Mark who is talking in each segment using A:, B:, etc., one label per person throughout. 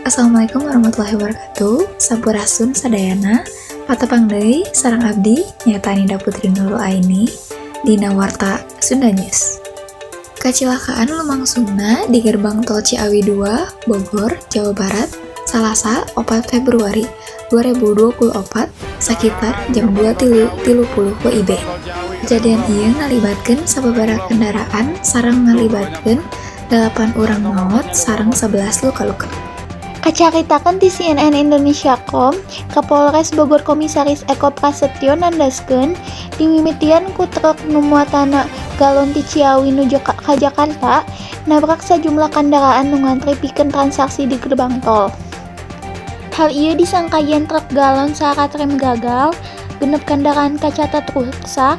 A: Assalamualaikum warahmatullahi wabarakatuh. Sampurasun sadayana, patepang deui sareng abdi nyata Nida Putri Nurul Aini dina Warta Sunda News. Kecelakaan lumangsungna di gerbang tol Ciawi 2, Bogor, Jawa Barat, Salasa 4 Februari 2024 sekitar jam 2.30 WIB. Kejadian ieu ngalibatkeun sababaraha kendaraan sareng ngalibatkeun 8 urang maot sareng 11 luka-luka.
B: Kacaritakeun ti CNN Indonesia.com, Kapolres Bogor Komisaris Eko Prasetyo nandaskeun dimimitian ku truk nu muatanna galon ti Ciawi nuju ka Jakarta nabrak sajumlah kendaraan nu ngantri pikeun transaksi di gerbang tol. Hal ieu disangka yen truk galon sarat rem gagal, genep kendaraan kacatat rusak,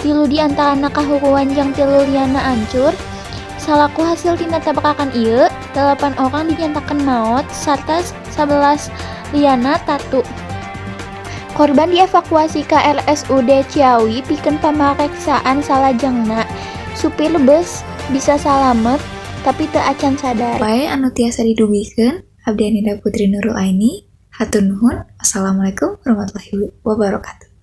B: 3 di antarana kahuruan jeung 3 liana hancur. Salaku hasil tina tabrakan ieu, 8 orang dinyatakan maot sarta 11 liana tatu. Korban dievakuasi ka RSUD Ciawi pikeun pamareksaan salajengna. Supir bus bisa salamet tapi teu acan sadar.
A: Bae anu tiasa didugikeun, abdi Nida Putri Nurul Aini. Hatur nuhun. Assalamualaikum warahmatullahi wabarakatuh.